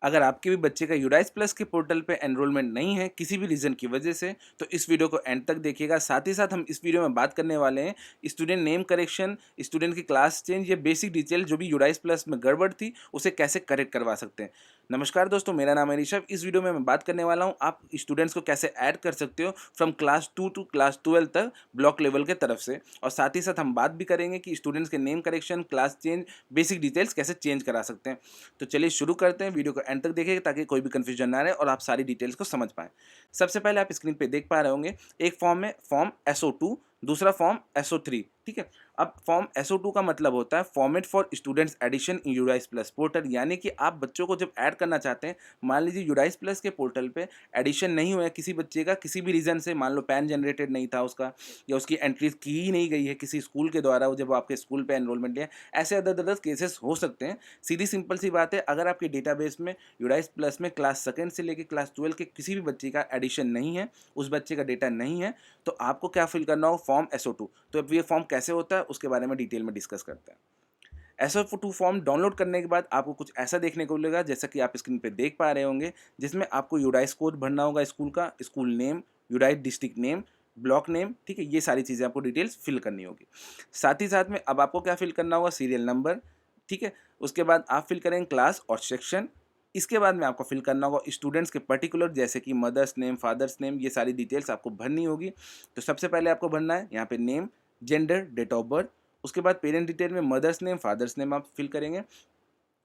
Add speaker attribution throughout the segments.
Speaker 1: अगर आपके भी बच्चे का यूडाइस प्लस के पोर्टल पे एनरोलमेंट नहीं है किसी भी रीज़न की वजह से, तो इस वीडियो को एंड तक देखिएगा। साथ ही साथ हम इस वीडियो में बात करने वाले हैं स्टूडेंट नेम करेक्शन, स्टूडेंट की क्लास चेंज या बेसिक डिटेल जो भी यूडाइस प्लस में गड़बड़ थी उसे कैसे करेक्ट करवा सकते हैं। नमस्कार दोस्तों, मेरा नाम है ऋषभ। इस वीडियो में मैं बात करने वाला हूँ आप स्टूडेंट्स को कैसे ऐड कर सकते हो फ्रॉम क्लास 2 टू क्लास 12 तक ब्लॉक लेवल के तरफ से, और साथ ही साथ हम बात भी करेंगे कि स्टूडेंट्स के name correction, class change, basic details कैसे चेंज करा सकते हैं। तो चलिए शुरू करते हैं। वीडियो को एंड तक देखिए ताकि कोई भी कंफ्यूजन ना रहे और आप सारी डिटेल्स को समझ पाएं। सबसे पहले आप स्क्रीन पे देख पा रहे होंगे एक फॉर्म है फॉर्म SO2, दूसरा फॉर्म SO3। ठीक है, अब फॉर्म SO2 का मतलब होता है format for students edition in UDISE plus portal, यानी कि आप बच्चों को जब ऐड करना चाहते हैं, मान लीजिए यूडाइस प्लस के पोर्टल पे एडिशन नहीं हुआ है किसी बच्चे का किसी भी रीज़न से, मान लो पैन जनरेटेड नहीं था उसका, या उसकी एंट्रीज की ही नहीं गई है किसी स्कूल के द्वारा जब आपके स्कूल पे एनरोलमेंट लिया, ऐसे अदर अदर केसेस हो सकते हैं। सीधी सिंपल सी बात है, अगर आपके डेटाबेस में यूडाइस प्लस में क्लास सेकेंड से लेकर क्लास 12 के किसी भी बच्चे का एडिशन नहीं है, उस बच्चे का डेटा नहीं है, तो आपको क्या फिल करना हो, फॉर्म SO2। तो अब ये फॉर्म कैसे होता है उसके बारे में डिटेल में डिस्कस करते हैं। SO2 फॉर्म डाउनलोड करने के बाद आपको कुछ ऐसा देखने को मिलेगा जैसा कि आप स्क्रीन पे देख पा रहे होंगे, जिसमें आपको यूडाइस कोड भरना होगा स्कूल का, school name, UDISE district name, block name. ठीक है, ये सारी चीज़ें आपको डिटेल्स फिल करनी होगी। साथ ही साथ में अब आपको क्या फिल करना होगा, सीरियल नंबर। ठीक है, उसके बाद आप फिल करेंगे क्लास और सेक्शन। इसके बाद में आपको फिल करना होगा स्टूडेंट्स के पर्टिकुलर, जैसे कि मदर्स नेम, फादर्स नेम, ये सारी डिटेल्स आपको भरनी होगी। तो सबसे पहले आपको भरना है यहाँ पे name, gender, date of birth. उसके बाद पेरेंट डिटेल में मदर्स नेम, फादर्स नेम आप फिल करेंगे।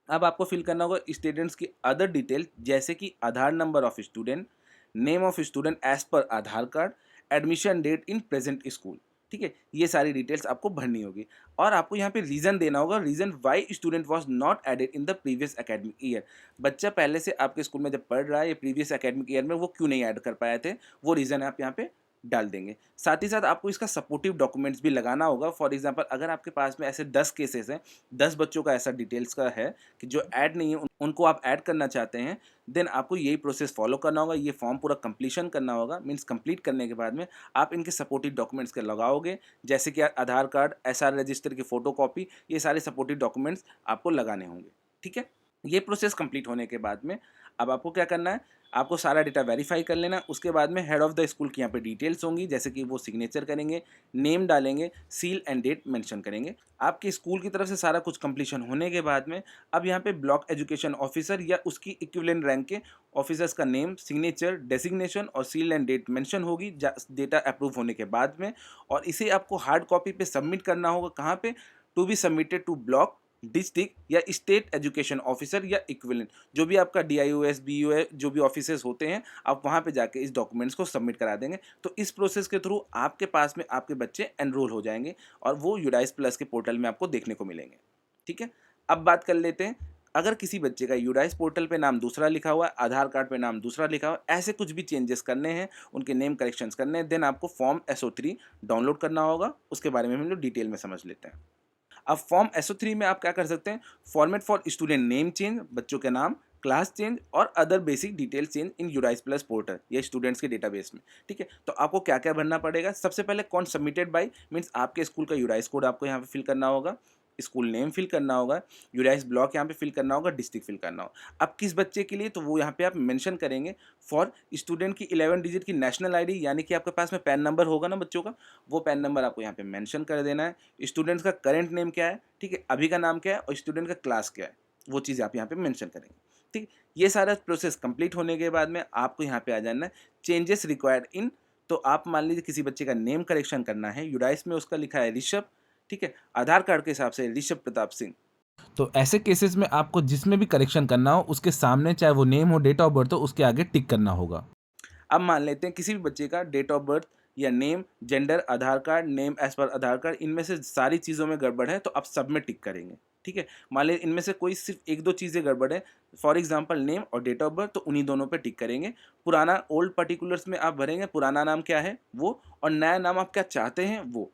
Speaker 1: अब आपको फिल करना होगा स्टूडेंट्स की अदर डिटेल, जैसे कि Aadhaar number of student, name of student as per Aadhaar card, admission date in present school. ठीक है, ये सारी डिटेल्स आपको भरनी होगी। और आपको यहाँ पे रीज़न देना होगा, reason why student was not added in the previous academic year. बच्चा पहले से आपके स्कूल में जब पढ़ रहा है या प्रीवियस एकेडमिक ईयर में वो क्यों नहीं ऐड कर पाए थे, वो रीज़न आप यहाँ पे डाल देंगे। साथ ही साथ आपको इसका सपोर्टिव डॉक्यूमेंट्स भी लगाना होगा। फॉर एग्जांपल, अगर आपके पास में ऐसे 10 केसेस हैं, 10 बच्चों का ऐसा डिटेल्स का है कि जो ऐड नहीं है, उनको आप ऐड करना चाहते हैं, देन आपको यही प्रोसेस फॉलो करना होगा। ये फॉर्म पूरा कंप्लीशन करना होगा। मीन्स कंप्लीट करने के बाद में आप इनके सपोर्टिव डॉक्यूमेंट्स के लगाओगे, जैसे कि आधार कार्ड, SR रजिस्टर की फ़ोटोकॉपी, ये सारे सपोर्टिव डॉक्यूमेंट्स आपको लगाने होंगे। ठीक है, ये प्रोसेस कंप्लीट होने के बाद में अब आपको क्या करना है, आपको सारा डेटा वेरीफाई कर लेना। उसके बाद में हेड ऑफ़ द स्कूल की यहाँ पे डिटेल्स होंगी, जैसे कि वो सिग्नेचर करेंगे, नेम डालेंगे, सील एंड डेट मेंशन करेंगे। आपके स्कूल की तरफ से सारा कुछ कंप्लीशन होने के बाद में अब यहाँ पे ब्लॉक एजुकेशन ऑफिसर या उसकी इक्विवेलेंट रैंक के ऑफिसर्स का नेम, सिग्नेचर, डेजिग्नेशन और सील एंड डेट मेंशन होगी डेटा अप्रूव होने के बाद में। और इसे आपको हार्ड कॉपी पे सबमिट करना होगा। कहाँ पे? To be submitted to block, district या स्टेट एजुकेशन ऑफिसर या इक्विवेलेंट, जो भी आपका DIOS, BUA जो भी ऑफिसेस होते हैं, आप वहाँ पे जाके इस डॉक्यूमेंट्स को सबमिट करा देंगे। तो इस प्रोसेस के थ्रू आपके पास में आपके बच्चे एनरोल हो जाएंगे और वो यूडाइस प्लस के पोर्टल में आपको देखने को मिलेंगे। ठीक है, अब बात कर लेते हैं, अगर किसी बच्चे का यूडाइस पोर्टल पे नाम दूसरा लिखा हुआ है, आधार कार्ड पे नाम दूसरा लिखा हुआ है, ऐसे कुछ भी चेंजेस करने हैं, उनके नेम करेक्शंस करने हैं, देन आपको फॉर्म SO3 डाउनलोड करना होगा। उसके बारे में हम लोग डिटेल में समझ लेते हैं। अब फॉर्म SO3 में आप क्या कर सकते हैं, format for student name change, बच्चों के नाम, क्लास चेंज और other basic detail change in UDISE plus portal या स्टूडेंट्स के डेटाबेस में। ठीक है, तो आपको क्या क्या भरना पड़ेगा, सबसे पहले कौन सबमिटेड बाय, मीन्स आपके स्कूल का यूडाइस कोड आपको यहाँ पे फिल करना होगा, स्कूल नेम फिल करना होगा, यूडाइस ब्लॉक यहाँ पे फिल करना होगा, डिस्ट्रिक्ट फिल करना होगा। अब किस बच्चे के लिए, तो वो यहाँ पे आप मेंशन करेंगे फॉर स्टूडेंट की 11 डिजिट की नेशनल आईडी, यानी कि आपके पास में पैन नंबर होगा ना बच्चों का, वो पैन नंबर आपको यहाँ पे मेंशन कर देना है। स्टूडेंट्स का करेंट नेम क्या है, ठीक है, अभी का नाम क्या है, और स्टूडेंट का क्लास क्या है, वो चीज़ आप यहाँ पे मेंशन करेंगे। ठीक, ये सारा प्रोसेस कंप्लीट होने के बाद में आपको यहाँ पे आ जाना है चेंजेस रिक्वायर्ड इन। तो आप मान लीजिए किसी बच्चे का नेम करेक्शन करना है, यूडाइस में उसका लिखा है ऋषभ, ठीक है, आधार कार्ड के हिसाब से ऋषभ प्रताप सिंह। तो ऐसे केसेस में आपको जिसमें भी करेक्शन करना हो उसके सामने, चाहे वो नेम हो, डेट ऑफ बर्थ हो, उसके आगे टिक करना होगा। अब मान लेते हैं किसी भी बच्चे का डेट ऑफ बर्थ या नेम, जेंडर, आधार card, name as per Aadhaar card, इनमें से सारी चीज़ों में गड़बड़ है, तो आप सब में टिक करेंगे। ठीक है, मान लीजिए इनमें से कोई सिर्फ एक दो चीज़ें गड़बड़ है, फॉर एग्जांपल नेम और डेट ऑफ बर्थ, तो उन्हीं दोनों पे टिक करेंगे। पुराना ओल्ड पर्टिकुलर्स में आप भरेंगे पुराना नाम क्या है वो, और नया नाम आप क्या चाहते हैं वो।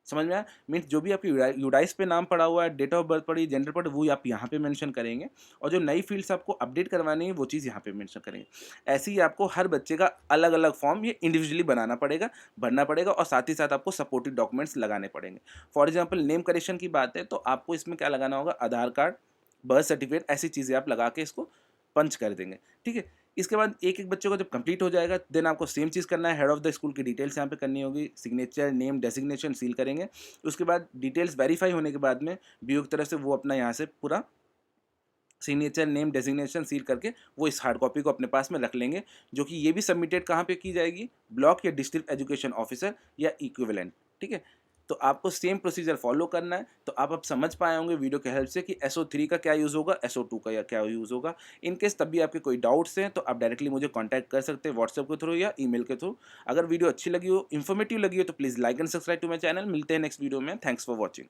Speaker 1: समझ में आया? मीन्स जो भी आपकी यूडाइस पे नाम पड़ा हुआ है, डेट ऑफ बर्थ पड़ी, जेंडर पड़ी, वो आप यहाँ पे मेंशन करेंगे, और जो नई फील्ड्स आपको अपडेट करवानी है वो चीज़ यहाँ पे मेंशन करेंगे। ऐसे ही आपको हर बच्चे का अलग अलग फॉर्म ये इंडिविजुअली बनाना पड़ेगा, भरना पड़ेगा, और साथ ही साथ आपको सपोर्टिव डॉक्यूमेंट्स लगाने पड़ेंगे। फॉर एग्जाम्पल नेम करेक्शन की बात है, तो आपको इसमें क्या लगाना होगा, आधार कार्ड, बर्थ सर्टिफिकेट, ऐसी चीज़ें आप लगा के इसको पंच कर देंगे, ठीक है। इसके बाद एक-एक बच्चे को जब कंप्लीट हो जाएगा, देन आपको सेम चीज़ करना है, हेड ऑफ़ द स्कूल की डिटेल्स यहाँ पे करनी होगी, सिग्नेचर, नेम, डेजिग्नेशन सील करेंगे। उसके बाद डिटेल्स वेरीफ़ाई होने के बाद में बीओ की तरफ से वो अपना यहाँ से पूरा सिग्नेचर, नेम, डेजिग्नेशन सील करके वो इस हार्ड कॉपी को अपने पास में रख लेंगे, जो कि ये भी सबमिटेड कहाँ पे की जाएगी? ब्लॉक या डिस्ट्रिक्ट एजुकेशन ऑफिसर या इक्विवेलेंट, ठीक है। तो आपको सेम प्रोसीजर फॉलो करना है। तो आप अब समझ पाए होंगे वीडियो के हेल्प से कि SO3 का क्या यूज़ होगा, SO2 का या क्या यूज़ होगा। इन केस तब भी आपके कोई डाउट्स हैं तो आप डायरेक्टली मुझे कॉन्टैक्ट कर सकते हैं व्हाट्सएप के थ्रू या ईमेल के थ्रू। अगर वीडियो अच्छी लगी हो, इन्फॉर्मेटिव लगी हो तो please like and subscribe to my channel. मिलते हैं नेक्स्ट वीडियो में। Thanks for watching.